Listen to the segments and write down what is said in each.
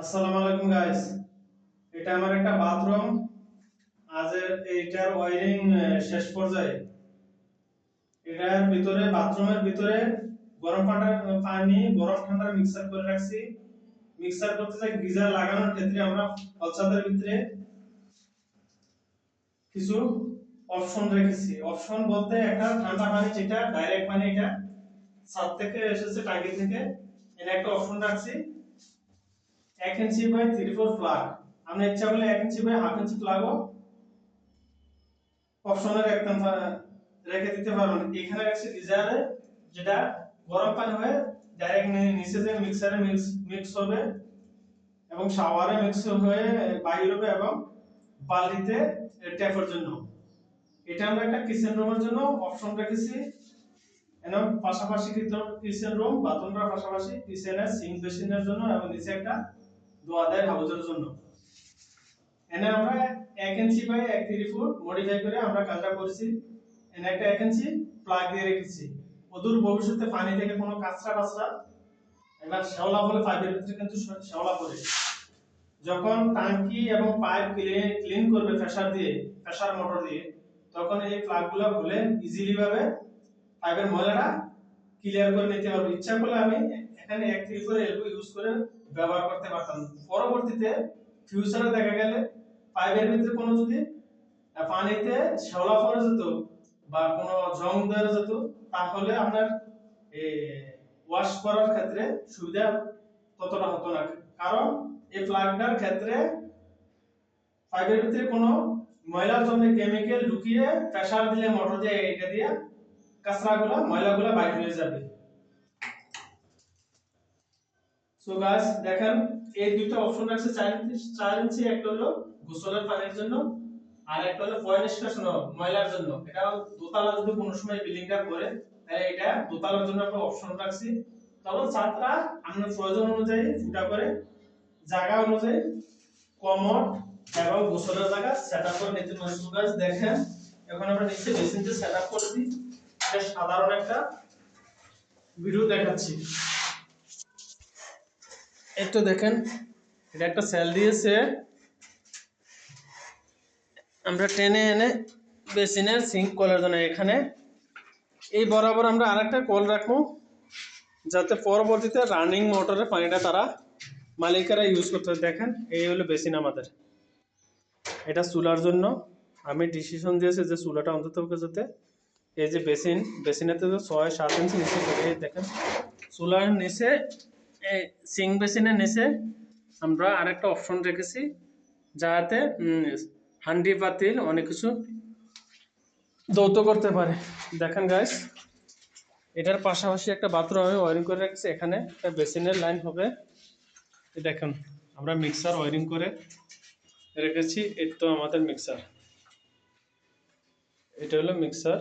আসসালামু আলাইকুম গাইস। এটা আমার একটা বাথরুম। আজ এইটার ওয়্যারিং শেষ পর্যায়ে। এটার ভিতরে বাথরুমের ভিতরে পানি গরম ঠান্ডা মিক্সার করে রাখছি। মিক্সার করতে চাই গিজার লাগানোর ক্ষেত্রে আমরা ফলছাদের ভিতরে কিছু অপশন রেখেছি। অপশন বলতে একটা ঠান্ডা পানি যেটা ডাইরেক্ট পানি, এটা ছাদ থেকে এসেছে ট্যাঙ্কি থেকে, এর একটা অপশন রাখছি 1 ইঞ্চি বাই 3/4 প্লাগ। আমরা ইচ্ছা করলে 1 ইঞ্চি বাই হাফ ইঞ্চি প্লাগও অপশনের একদম রেখে দিতে পারবেন। এখানে রাখছি গিজারে, যেটা গরম পানি হয়ে ডাইরেক্ট নিচে যে মিক্সারে মিক্স হবে এবং শাওয়ারে মিক্স হয়ে বাইরে হবে এবং বালতিতে ট্যাপের জন্য। এটা আমরা একটা কিচেন রুমের জন্য অপশন রেখেছি। এর পাশাপাশি কিচেন রুম বাথরুমটার পাশাপাশি কিচেনের সিঙ্ক বেসিনের জন্য এবং নিচে একটা দোয়াদের হাউজের জন্য। এনে আমরা 1 ইঞ্চি বাই 1/3 ফুট মডিফাই করে আমরা কাজটা করেছি। এনে একটা 1 ইঞ্চি প্লাগ দিয়ে রেখেছি। অদূর ভবিষ্যতে পানি থেকে কোনো কাঁচরা টাচরা এবার শ্যাওলা ফলে পাইপের ভিতরে কিন্তু শ্যাওলা পড়ে। যখন টাঙ্কি এবং পাইপ ক্লিন করবে প্রেসার মোটর দিয়ে, তখন এই প্লাগগুলো খুলে ইজিলি ভাবে পাইপের ময়লাটা ক্লিয়ার করে নিতে পারবো। ইচ্ছা করলে আমি এখানে 1/3 করে এলবো ইউজ করে ব্যবহার করতে পারতাম। পরবর্তীতে ফিউচারে দেখা গেলে পাইপের ভিতরে কোনো যদি পানিতে শ্যাওলা পড়ে যেত বা কোনো জং ধরে যেত, তাহলে আপনার ওয়াশ করার ক্ষেত্রে সুবিধা ততটা হতো না। কারণ এই প্লাগটার ক্ষেত্রে পাইপের ভিতরে কোনো ময়লার জন্য কেমিক্যাল ঢুকিয়ে প্রেসার দিলে মোটর দিয়ে এটা দিয়ে কাঁচরাগুলো ময়লাগুলো বাইর হয়ে যাবে। সো গাইস দেখেন, এই দুটো অপশন রাখছে 4 ইঞ্চি। একটা হলো গোসলের পানির জন্য আর একটা হলো পয় নিষ্কাশন ময়লার জন্য। এটা দোতলা যদি কোনো সময় বিল্ডিংটা করে, তাহলে এটা দোতলার জন্য একটা অপশন রাখছি। তখন ছাত্ররা আপনার প্রয়োজন অনুযায়ী ফুটা করে জায়গা অনুযায়ী কমোড এবং গোসলের জায়গা সেটআপ করে নিতে পারেন। সো গাইস দেখেন, এখন আমরা নিচে বেসিনটা সেটআপ করেছি। এটা সাধারণ একটা ভিডিও দেখাচ্ছি। এই তো দেখেন, এটা একটা সেল দিয়েছে, আমরা টেনে এনে বেসিনের সিঙ্ক কলের জন্য এখানে এই বরাবর আমরা আরেকটা কল রাখবো, যাতে পরবর্তীতে রানিং মোটরের পানিটা তারা মালিকেরা ইউজ করতে। দেখেন, এই হলো বেসিন আমাদের। এটা চুলার জন্য আমি ডিসিশন দিয়েছি যে চুলাটা অন্তত যাতে এই যে বেসিনেতে 6-7 ইঞ্চি নিচে করে। দেখেন, চুলার নিচে এই সিঙ্ক বেসিনের নিচে আমরা আরেকটা অপশন রেখেছি, যাতে হান্ডি পাতিল অনেক কিছু যৌথ করতে পারে। দেখেন গাইস, এটার পাশাপাশি একটা বাথরুম আমি ওয়ারিং করে রেখেছি। এখানে একটা বেসিনের লাইন হবে। দেখেন, আমরা মিক্সার ওয়ারিং করে রেখেছি। এই তো আমাদের মিক্সার, এটা হলো মিক্সার।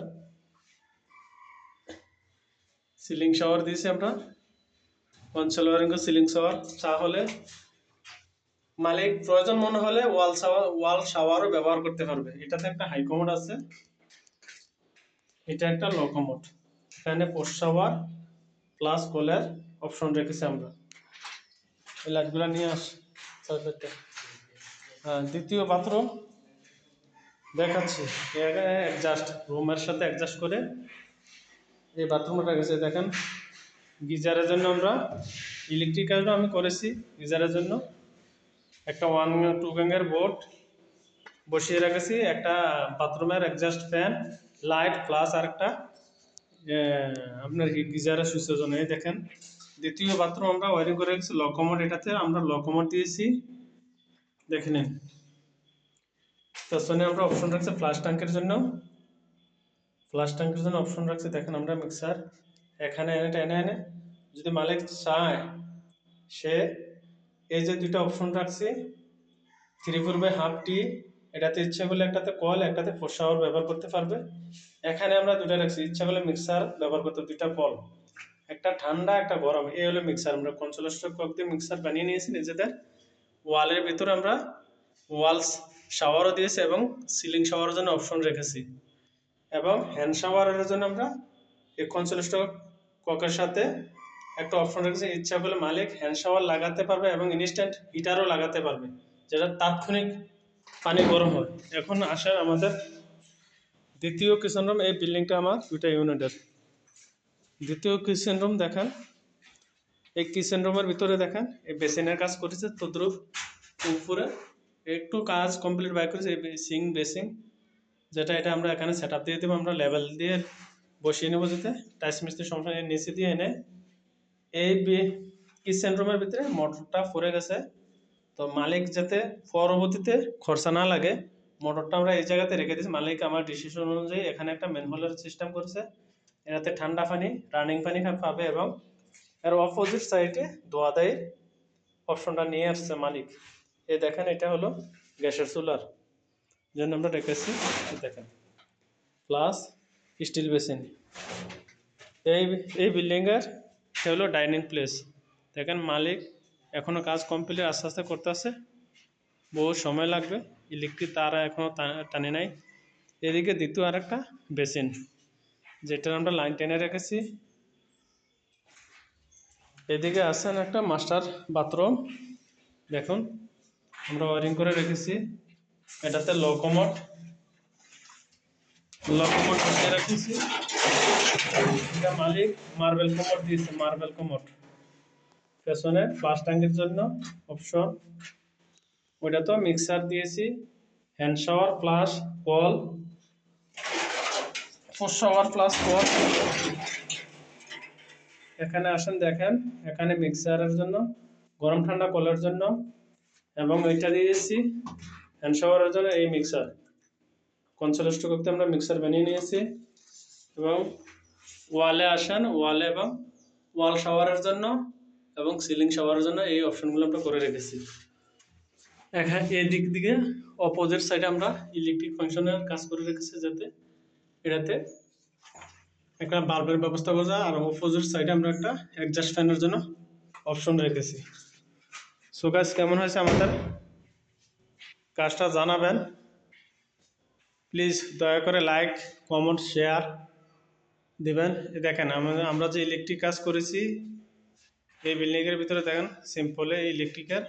সিলিং শাওয়ার দিয়েছি আমরা, অঞ্চল ওয়ারিং করে সিলিং শাওয়ার। তাহলে মালিক প্রয়োজন মনে হলে ওয়াল শাওয়ারও ব্যবহার করতে পারবে। এটাতে একটা হাই কমোড আছে, এটা একটা লো কমোড। এখানে পোস্ট শাওয়ার প্লাস কলের অপশন রেখেছি আমরা। এই লাইটগুলো নিয়ে আস। দ্বিতীয় বাথরুম দেখাচ্ছি। অ্যাডজাস্ট রুমের সাথে অ্যাডজাস্ট করে এই বাথরুমটা রেখেছে। দেখেন, গিজারের জন্য আমরা ইলেকট্রিক্যালটা আমি করেছি। গিজারের জন্য একটা 1-2 গ্যাংয়ের বোর্ড বসিয়ে রেখেছি, একটা বাথরুমের অ্যাডজাস্ট ফ্যান, লাইট প্লাস আর একটা আপনার গিজারের সুইচের জন্য। এই দেখেন, দ্বিতীয় বাথরুম আমরা ওয়ারিং করে রেখেছি লকমোড। এটাতে আমরা লকমোড দিয়েছি। দেখে নিন, পেছনে আমরা অপশন রাখছি ফ্লাশ ট্যাঙ্কের জন্য। অপশন রাখছি। দেখেন, আমরা মিক্সার এখানে এনে যদি মালিক চায়, সে এই যে দুটো অপশন রাখছি 3/4/2 টি, এটাতে ইচ্ছা করলে একটাতে কল একটাতে পোস্ট শাওয়ার ব্যবহার করতে পারবে। এখানে আমরা দুটো রাখছি, ইচ্ছা করলে মিক্সার ব্যবহার করতে, দুইটা কল, একটা ঠান্ডা একটা গরম। এই হলো মিক্সার। আমরা কনসোল স্টক কক দিয়ে মিক্সার বানিয়ে নিয়েছি নিজেদের। ওয়ালের ভিতরে আমরা ওয়াল শাওয়ারও দিয়েছি এবং সিলিং শাওয়ারের জন্য অপশন রেখেছি, এবং হ্যান্ড শাওয়ারের জন্য আমরা এই কনসোল স্টক ককের সাথে একটা অপশন রেখেছে, ইচ্ছা করলে মালিক হ্যান্ড শাওয়ার লাগাতে পারবে এবং ইনস্ট্যান্ট হিটারও লাগাতে পারবে, যেটা তাৎক্ষণিক পানি গরম হয়। এখন আসেন আমাদের দ্বিতীয় কিচেন রুম। এই বিল্ডিংটা আমার 2টা ইউনিটের। দ্বিতীয় কিচেন রুম দেখেন, এই কিচেন রুমের ভিতরে দেখেন এই বেসিনের কাজ করেছে তদ্রুপ উপরে একটু কাজ কমপ্লিট বাই করেছে। এই সিং বেসিন যেটা, এটা আমরা এখানে সেট আপ দিয়ে দেবো, আমরা লেভেল দিয়ে বসিয়ে নেবো যাতে টাইস মিস্ত্রির সমস্যা নিচে দিয়ে এনে এই কিচেন রুমের ভিতরে মোটরটা পড়ে গেছে, তো মালিক যাতে পরবর্তীতে খরচা না লাগে মোটরটা আমরা এই জায়গাতে রেখে দিয়েছি। মালিক আমার ডিসিশন অনুযায়ী এখানে একটা ম্যানহোলের সিস্টেম করেছে, এটাতে ঠান্ডা পানি রানিং পানি পাবে এবং এর অপোজিট সাইডে ধোয়াদায়ের অপশনটা নিয়ে আসছে মালিক। এই দেখেন এটা হলো গ্যাসের চুলার জন্য আমরা রেখেছি, দেখেন প্লাস স্টিল বেসিন। এই এই বিল্ডিংয়ের সে হলো ডাইনিং প্লেস। দেখেন মালিক এখনও কাজ কমপ্লিট আস্তে আস্তে করতে আসছে, বহু সময় লাগবে, ইলেকট্রিক তারা এখনও টানে নাই। এদিকে দ্বিতীয় আর একটা বেসিন যেটা আমরা লাইন টেনে রেখেছি। এদিকে আসেন একটা মাস্টার বাথরুম, দেখুন আমরা ওয়ারিং করে রেখেছি। এটাতে লকমোট বসিয়ে রেখেছি। এটা মালিক মার্বেল কমোড দিয়েছে, মার্বেল কমোড পেছনে ফ্লাশ ট্যাঙ্কের জন্য অপশন। ওইটা তো মিক্সার দিয়েছি, hand shower plus call, post shower plus call. এখানে আসেন দেখেন, এখানে মিক্সারের জন্য গরম ঠান্ডা কলের জন্য, এবং এটা দিয়েছি হ্যান্ড শাওয়ারের জন্য এই মিক্সার কনসোলেস্ট করতে আমরা মিক্সার বানিয়ে নিয়েছি। এবং ওয়ালে আসেন, ওয়ালে এবং ওয়াল শাওয়ারের জন্য এবং সিলিং শাওয়ারের জন্য এই অপশনগুলো আমরা করে রেখেছি। এখানে এই দিক দিকে অপোজিট সাইডে আমরা ইলেকট্রিক ফাংশনের কাজ করে রেখেছি, যাতে এটাতে একটা বাল্বের ব্যবস্থা করা যায়। আর অপোজিট সাইডে আমরা একটা অ্যাডজাস্ট ফ্যানের জন্য অপশন রেখেছি। সো গাইস, কেমন হয়েছে আমাদের কাজটা জানাবেন প্লিজ। দয়া করে লাইক কমেন্ট শেয়ার দিবেন। দেখেন আমরা যে ইলেকট্রিক কাজ করেছি এই বিল্ডিংয়ের ভিতরে, দেখেন সিম্পলে ইলেকট্রিকের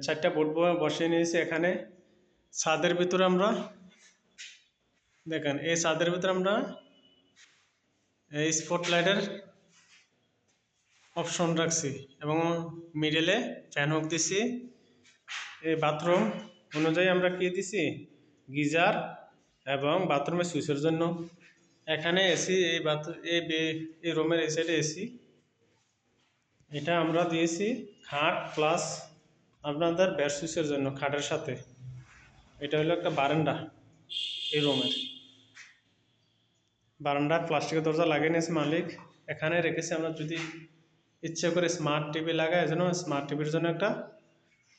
4টা বোর্ড বসিয়ে নিয়েছি। এখানে ছাদের ভিতরে আমরা দেখেন, এই ছাদের ভিতরে আমরা এই স্পটলাইটের অপশন রাখছি এবং মিডলে ফ্যান হুক দিছি। এই বাথরুম অনুযায়ী আমরা কি দিছি, গিজার এবং বাথরুমের সুইচের জন্য এখানে এসি। এই রুমের এই সাইডে এসি, এটা আমরা দিয়েছি খাট প্লাস আপনাদের বেড সুইচের জন্য খাটের সাথে। এটা হলো একটা বারান্দা, এই রুমের বারান্দার প্লাস্টিকের দরজা লাগিয়ে নিয়েছে মালিক। এখানে রেখেছি আমরা যদি ইচ্ছে করে স্মার্ট টিভি লাগায়, এজন্য স্মার্ট টিভির জন্য একটা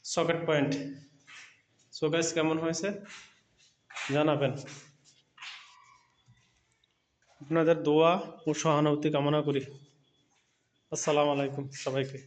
সকেট পয়েন্ট। সো গাইস, কেমন হয়েছে জানাবেন। আপনাদের দোয়া ও সহানুভূতি কামনা করি। আসসালামু আলাইকুম সবাইকে।